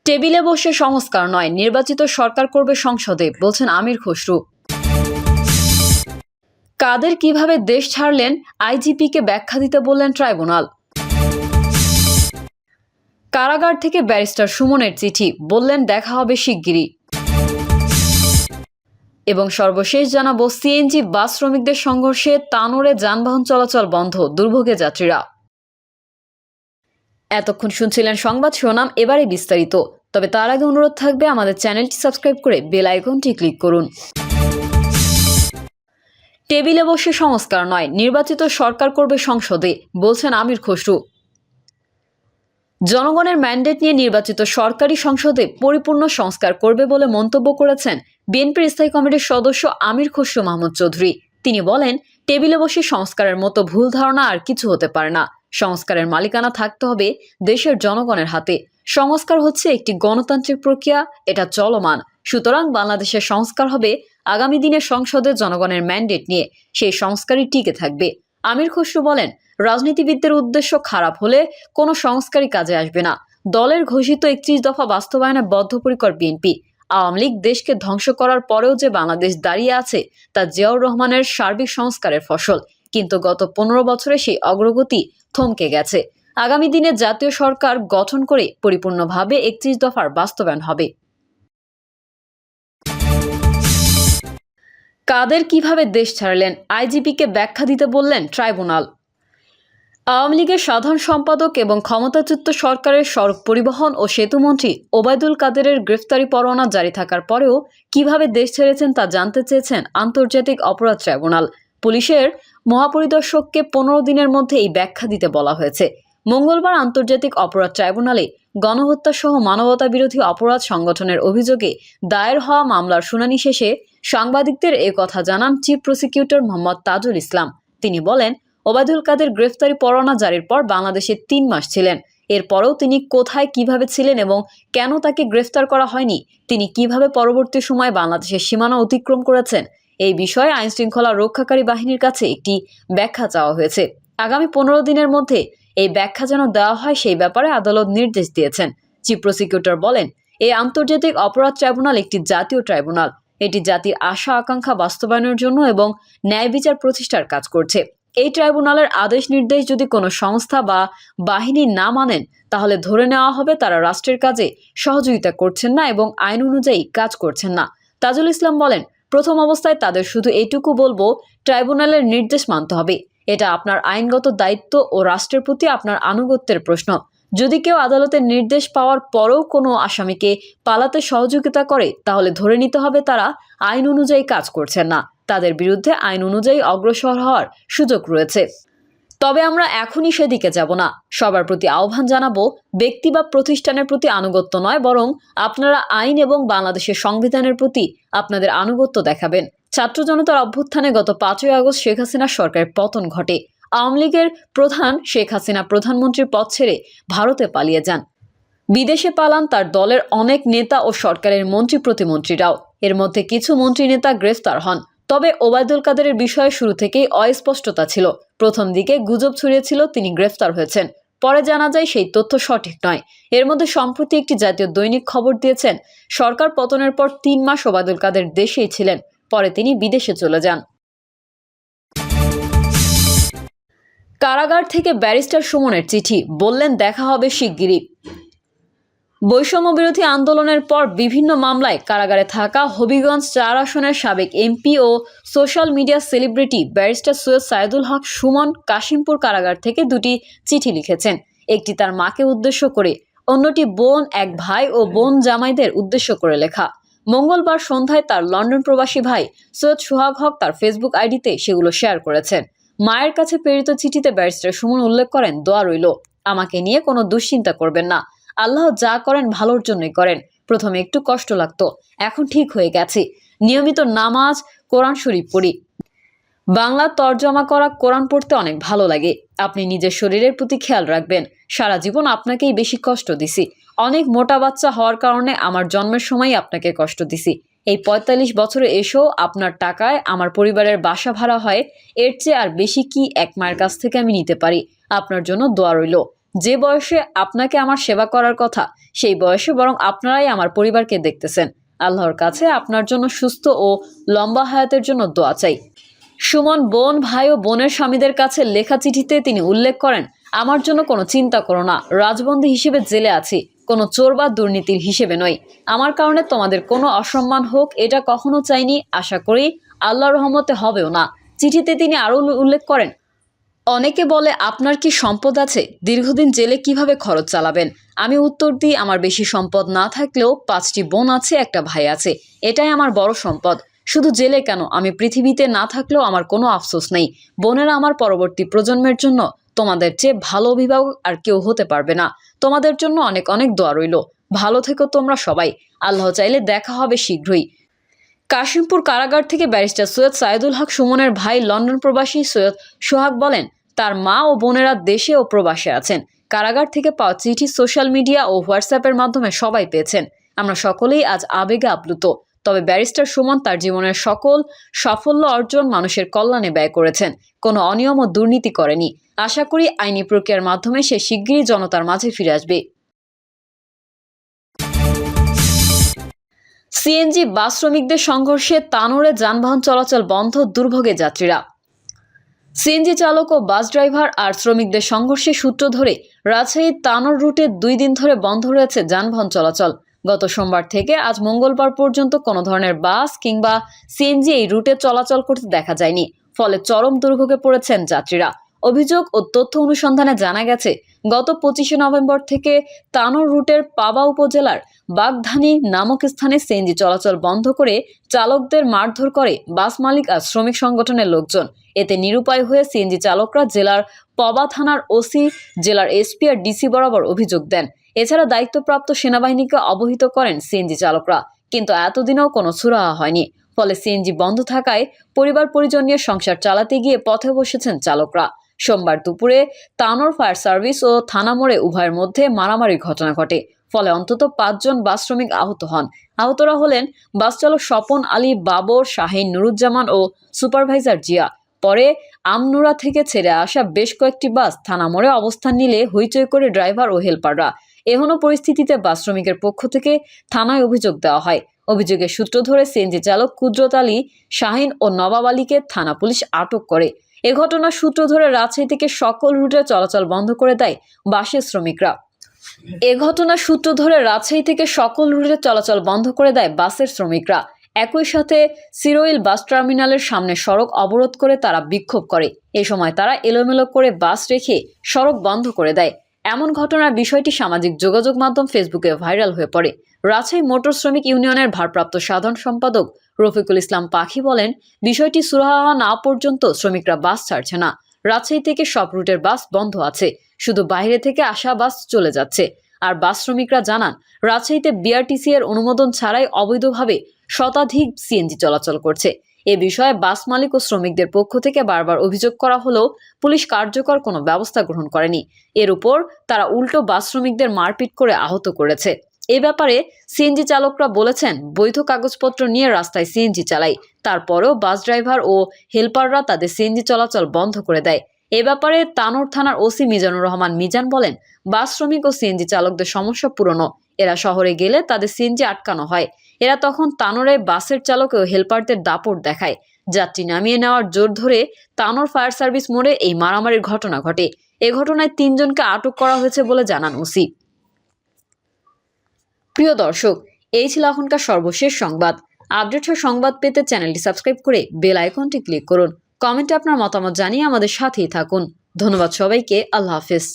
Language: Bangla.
টেবিলে বসে সংস্কার নয়, নির্বাচিত সরকার করবে সংসদে, বলছেন আমির খসরু। কাদের কিভাবে দেশ ছাড়লেন, আইজিপিকে ব্যাখ্যা দিতে বললেন ট্রাইব্যুনাল। কারাগার থেকে ব্যারিস্টার সুমনের চিঠি, বললেন দেখা হবে শিগগিরই। এবং সর্বশেষ জানাবো, সিএনজি বাস শ্রমিকদের সংঘর্ষে তানোরে যানবাহন চলাচল বন্ধ, দুর্ভোগে যাত্রীরা। এতক্ষণ শুনছিলেন সংবাদ শিরোনাম, এবারে বিস্তারিত। তবে তার আগে অনুরোধ থাকবে আমাদের চ্যানেলটি সাবস্ক্রাইব করে বেল আইকনটি ক্লিক করুন। টেবিলে বসে সংস্কার নয়, নির্বাচিত সরকার করবে সংসদে, বলছেন আমির খসরু। জনগণের ম্যান্ডেট নিয়ে নির্বাচিত সরকারি সংসদে পরিপূর্ণ সংস্কার করবে বলে মন্তব্য করেছেন বিএনপির স্থায়ী কমিটির সদস্য আমির খসরু মাহমুদ চৌধুরী। তিনি বলেন, টেবিলে বসে সংস্কারের মতো ভুল ধারণা আর কিছু হতে পারে না। সংস্কারের মালিকানা থাকতে হবে দেশের জনগণের হাতে। সংস্কার হচ্ছে একটি গণতান্ত্রিক প্রক্রিয়া, এটা চলমান। সুতরাং বাংলাদেশের সংস্কার হবে আগামী দিনে সংসদে জনগণের ম্যান্ডেট নিয়ে, সেই সংস্কারই টিকে থাকবে। আমির খসরু বলেন, রাজনীতিবিদদের উদ্দেশ্য খারাপ হলে কোনো সংস্কারই কাজে আসবে না। দলের ঘোষিত 31 দফা বাস্তবায়নে বদ্ধপরিকর বিএনপি। আওয়ামী লীগ দেশকে ধ্বংস করার পরেও যে বাংলাদেশ দাঁড়িয়ে আছে তা জিয়াউর রহমানের সার্বিক সংস্কারের ফসল। কিন্তু গত 15 বছরে সেই অগ্রগতি থমকে গেছে। আগামী দিনে জাতীয় সরকার গঠন করে পরিপূর্ণভাবে 31 দফার বাস্তবায়ন হবে। কাদের কিভাবে দেশ ছাড়লেন, আইজিপিকে ব্যাখ্যা দিতে বললেন ট্রাইব্যুনাল। আওয়ামী লীগের সাধারণ সম্পাদক এবং ক্ষমতাচ্যুত সরকারের সড়ক পরিবহন ও সেতুমন্ত্রী ওবায়দুল কাদেরের গ্রেফতারি পরোয়ানা জারি থাকার পরেও কিভাবে দেশ ছেড়েছেন তা জানতে চেয়েছেন আন্তর্জাতিক অপরাধ ট্রাইব্যুনাল। পুলিশের মহাপরিদর্শককে 15 দিনের মধ্যে এই ব্যাখ্যা দিতে বলা হয়েছে। মঙ্গলবার আন্তর্জাতিক অপরাধ ট্রাইব্যুনালে গণহত্যা সহ মানবতাবিরোধী অপরাধ সংগঠনের অভিযোগে দায়ের হওয়া মামলার শুনানি শেষে সাংবাদিকদের এ কথা জানান চিফ প্রসিকিউটর মোহাম্মদ তাজুল ইসলাম। তিনি বলেন, ওবায়দুল কাদের গ্রেফতারি পরোয়ানা জারির পর বাংলাদেশে 3 মাস ছিলেন। এরপরও তিনি কোথায় কিভাবে ছিলেন এবং কেন তাকে গ্রেফতার করা হয়নি, তিনি কিভাবে পরবর্তী সময়ে বাংলাদেশের সীমানা অতিক্রম করেছেন, এই বিষয়ে আইনশৃঙ্খলা রক্ষাকারী বাহিনীর কাছে একটি ব্যাখ্যা চাওয়া হয়েছে। আগামী 15 দিনের মধ্যে এই ব্যাখ্যা যেন দেওয়া হয়, সেই ব্যাপারে আদালত নির্দেশ দিয়েছেন। চিফ প্রসিকিউটর বলেন, এই আন্তর্জাতিক অপরাধ ট্রাইব্যুনাল একটি জাতীয় ট্রাইব্যুনাল। এটি জাতির আশা আকাঙ্ক্ষা বাস্তবায়নের জন্য এবং ন্যায় বিচার প্রতিষ্ঠার কাজ করছে। এই ট্রাইব্যুনালের আদেশ নির্দেশ যদি কোনো সংস্থা বা বাহিনী না মানেন, তাহলে ধরে নেওয়া হবে তারা রাষ্ট্রের কাজে সহযোগিতা করছেন না এবং আইন অনুযায়ী কাজ করছেন না। তাজুল ইসলাম বলেন, প্রথম অবস্থায় তাদের শুধু এইটুকু বলবো, ট্রাইব্যুনালের নির্দেশ মানতে হবে। এটা আপনার আইনগত দায়িত্ব ও রাষ্ট্রের প্রতি আপনার আনুগত্যের প্রশ্ন। যদি কেউ আদালতের নির্দেশ পাওয়ার পরেও কোনো আসামিকে পালাতে সহযোগিতা করে, তাহলে ধরে নিতে হবে তারা আইন অনুযায়ী কাজ করছেন না। তাদের বিরুদ্ধে আইন অনুযায়ী অগ্রসর হওয়ার সুযোগ রয়েছে। তবে আমরা এখনই সেদিকে যাব না। সবার প্রতি আহ্বান জানাবো, ব্যক্তি বা প্রতিষ্ঠানের প্রতি আনুগত্য নয়, বরং আপনারা আইন এবং বাংলাদেশের সংবিধানের প্রতি আপনাদের আনুগত্য দেখাবেন। ছাত্র জনতার অভ্যুত্থানে গত 5ই আগস্ট শেখ হাসিনার সরকারের পতন ঘটে। আওয়ামী লীগের প্রধান শেখ হাসিনা প্রধানমন্ত্রীর পদ ছেড়ে ভারতে পালিয়ে যান। বিদেশে পালান তার দলের অনেক নেতা ও সরকারের মন্ত্রী প্রতিমন্ত্রীরাও। এর মধ্যে কিছু মন্ত্রী নেতা গ্রেফতার হন। তবে ওবায়দুল কাদেরের বিষয়ে শুরু থেকেই অস্পষ্টতা ছিল। প্রথম দিকে গুজব ছড়িয়েছিল তিনি গ্রেফতার হয়েছেন, পরে জানা যায় সেই তথ্য সঠিক নয়। এর মধ্যে সম্প্রতি একটি জাতীয় দৈনিক খবর দিয়েছেন, সরকার পতনের পর 3 মাস ওবায়দুল কাদের দেশেই ছিলেন, পরে তিনি বিদেশে চলে যান। কারাগার থেকে ব্যারিস্টার সুমনের চিঠি, বললেন দেখা হবে শিগগিরই। বৈষম্য বিরোধী আন্দোলনের পর বিভিন্ন মামলায় কারাগারে থাকা হবিগঞ্জ 4 আসনের সাবেক এমপি ও social media celebrity barrister Syed Saidul Haque Sumon Kashimpur কারাগার থেকে 2টি চিঠি লিখেছেন। একটি তার মাকে উদ্দেশ্য করে, অন্যটি বোন, এক ভাই ও বোন জামাইদের উদ্দেশ্য করে লেখা। মঙ্গলবার সন্ধ্যায় তার লন্ডন প্রবাসী ভাই সৈয়দ সোহাগ হক তার ফেসবুক আইডিতে সেগুলো শেয়ার করেছেন। মায়ের কাছে প্রেরিত চিঠিতে ব্যারিস্টার সুমন উল্লেখ করেন, দোয়া রইল, আমাকে নিয়ে কোনো দুশ্চিন্তা করবেন না। আল্লাহ যা করেন ভালোর জন্যই করেন। প্রথমে একটু কষ্ট লাগতো, এখন ঠিক হয়ে গেছে। নিয়মিত নামাজ, কোরআন শরীফ পড়ি। বাংলা তর্জমা করা কোরআন পড়তে অনেক ভালো লাগে। আপনি নিজের শরীরের প্রতি খেয়াল রাখবেন। সারা জীবন আপনাকেই বেশি কষ্ট দিছি। অনেক মোটা বাচ্চা হওয়ার কারণে আমার জন্মের সময় আপনাকে কষ্ট দিছি। এই 45 বছরে এসেও আপনার টাকায় আমার পরিবারের বাসা ভাড়া হয়। এর চেয়ে আর বেশি কি এক মায়ের কাছ থেকে আমি নিতে পারি? আপনার জন্য দোয়া রইল। যে বয়সে আপনাকে আমার সেবা করার কথা সেই বয়সে বরং আপনারাই আমার পরিবারকে দেখতেছেন। আল্লাহর কাছে আপনার জন্য সুস্থ ও লম্বা হায়াতের জন্য দোয়া চাই। সুমন বোন, ভাই ও বোনের স্বামীদের কাছে লেখা চিঠিতে তিনি উল্লেখ করেন, আমার জন্য কোনো চিন্তা করো না, রাজবন্দী হিসেবে জেলে আছি, কোনো চোর বা দুর্নীতির হিসেবে নয়। আমার কারণে তোমাদের কোনো অসম্মান হোক এটা কখনো চাইনি, আশা করি আল্লাহর রহমতে হবেও না। চিঠিতে তিনি আরও উল্লেখ করেন, অনেকে বলে আপনার কি সম্পদ আছে, দীর্ঘদিন জেলে কিভাবে খরচ চালাবেন? আমি উত্তর দিই, আমার বেশি সম্পদ না থাকলেও 5টি বোন আছে, একটা ভাই আছে, এটাই আমার বড় সম্পদ। শুধু জেলে কেন, আমি পৃথিবীতে না থাকলেও আমার কোনো আফসোস নেই। বোনেরা আমার পরবর্তী প্রজন্মের জন্য তোমাদের চেয়ে ভালো অভিভাবক আর কেউ হতে পারবে না। তোমাদের জন্য অনেক অনেক দোয়া রইল। ভালো থেকো তোমরা সবাই। আল্লাহ চাইলে দেখা হবে শীঘ্রই। কাশিমপুর কারাগার থেকে ব্যারিস্টার সৈয়দ সাইদুল হক সুমনের ভাই লন্ডন প্রবাসী সৈয়দ সোহাগ বলেন, তার মা ও বোনেরা দেশে ও প্রবাসে আছেন। কারাগার থেকে পাওয়া চিঠি সোশ্যাল মিডিয়া ও হোয়াটসঅ্যাপের মাধ্যমে সবাই পেয়েছেন। আমরা সকলেই আজ আবেগে আপ্লুত। তবে ব্যারিস্টার সুমন তার জীবনের সকল সাফল্য অর্জন মানুষের কল্যাণে ব্যয় করেছেন, কোনো অনিয়ম ও দুর্নীতি করেনি। আশা করি আইনি প্রক্রিয়ার মাধ্যমে সে শিগগিরই জনতার মাঝে ফিরে আসবে। সিএনজি বাস শ্রমিকদের সংঘর্ষে তানোরে যানবাহন চলাচল বন্ধ, দুর্ভোগে যাত্রীরা। সিএনজি চালক ও বাস ড্রাইভার আর শ্রমিকদের সংঘর্ষের সূত্র ধরে রাজশাহীর তানোর রুটে 2 দিন ধরে বন্ধ রয়েছে যানবাহন চলাচল। গত সোমবার থেকে আজ মঙ্গলবার পর্যন্ত কোনো ধরনের বাস কিংবা সিএনজি এই রুটে চলাচল করতে দেখা যায়নি। ফলে চরম দুর্ভোগে পড়েছেন যাত্রীরা। অভিযোগ ও তথ্য অনুসন্ধানে জানা গেছে, গত 25শে নভেম্বর থেকে তানোর রুটের পাবা উপজেলার বাগধানী নামক স্থানে সিএনজি চলাচল বন্ধ করে চালকদের মারধর করে বাস মালিক আর শ্রমিক সংগঠনের লোকজন। এতে নিরুপায় হয়ে সিএনজি চালকরা জেলার পবা থানার ওসি, জেলার এসপি আর ডিসি বরাবর অভিযোগ দেন। এছাড়া দায়িত্বপ্রাপ্ত সেনাবাহিনীকে অবহিত করেন সিএনজি চালকরা, কিন্তু এতদিনেও কোনো সুরাহা হয়নি। ফলে সিএনজি বন্ধ থাকায় পরিবার পরিজন নিয়ে সংসার চালাতে গিয়ে পথে বসেছেন চালকরা। সোমবার দুপুরে তানোর ফায়ার সার্ভিস ও থানা মোড়ে উভয়ের মধ্যে মারামারির ঘটনা ঘটে। ফলে অন্তত 5 জন বাস শ্রমিক আহত হন। আহতরা হলেন বাস চালক স্বপন আলী, বাবর, শাহিন, নুরুজ্জামান ও সুপারভাইজার জিয়া। পরে আমনুরা থেকে ছেড়ে আসা বেশ কয়েকটি বাস থানা মোড়ে অবস্থান নিলে হইচই করে ড্রাইভার ও হেলপাররা। এহেন পরিস্থিতিতে বাস শ্রমিকের পক্ষ থেকে থানায় অভিযোগ দেওয়া হয়। অভিযোগের সূত্র ধরে সিএনজি চালক কুদরত আলী, শাহিন ও নবাব আলীকে থানা পুলিশ আটক করে। এ ঘটনার সূত্র ধরে রাজশাহী থেকে সকল রুটে চলাচল বন্ধ করে দেয় বাসের শ্রমিকরা। বাসের শ্রমিকরা একই সাথে সিরোইল বাস টার্মিনালের সামনে সড়ক অবরোধ করে তারা বিক্ষোভ করে। এ সময় তারা এলোমেলো করে বাস রেখে সড়ক বন্ধ করে দেয়। এমন ঘটনার বিষয়টি সামাজিক যোগাযোগ মাধ্যম ফেসবুকে ভাইরাল হয়ে পড়ে। রাজশাহী মোটর শ্রমিক ইউনিয়নের ভারপ্রাপ্ত সাধারণ সম্পাদক রফিকুল ইসলাম পাখি বলেন, বিষয়টি সুরাহা না পর্যন্ত শ্রমিকরা বাস ছাড়ছে না। রাজশাহী থেকে সব রুটের বাস বন্ধ আছে, শুধু বাইরে থেকে আসা বাস চলে যাচ্ছে। আর বাস শ্রমিকরা জানান, রাজশাহীতে বিআরটিসি এর অনুমোদন ছাড়াই অবৈধভাবে শতাধিক সিএনজি চলাচল করছে। এ বিষয়ে বাস মালিক ও শ্রমিকদের পক্ষ থেকে বারবার অভিযোগ করা হলেও পুলিশ কার্যকর কোনো ব্যবস্থা গ্রহণ করেনি। এর উপর তারা উল্টো বাস শ্রমিকদের মারপিট করে আহত করেছে। এ ব্যাপারে সিএনজি চালকরা বলেছেন, বৈধ কাগজপত্র নিয়ে রাস্তায় সিএনজি চালাই, তারপরেও বাস ড্রাইভার ও হেলপাররা তাদের সিএনজি চলাচল বন্ধ করে দেয়। এ ব্যাপারে তানোর থানার ওসি মিজানুর রহমান মিজান বলেন, বাস শ্রমিক ও সিএনজি চালকদের সমস্যা পুরনো। এরা শহরে গেলে তাদের সিএনজি আটকানো হয়। এরা তখন তানোরে বাসের চালক ও হেলপারদের দাপট দেখায়। যাত্রী নামিয়ে নেওয়ার জোর ধরে তানোর ফায়ার সার্ভিস মোড়ে এই মারামারির ঘটনা ঘটে। এ ঘটনায় 3 জনকে আটক করা হয়েছে বলে জানান ওসি। প্রিয় দর্শক, এই ছিল এখনকার সর্বশেষ সংবাদ। আপডেট সংবাদ পেতে চ্যানেলটি সাবস্ক্রাইব করে বেল আইকনটি ক্লিক করুন। কমেন্টে আপনার মতামত জানিয়ে আমাদের সাথেই থাকুন। ধন্যবাদ সবাইকে। আল্লাহ হাফেজ।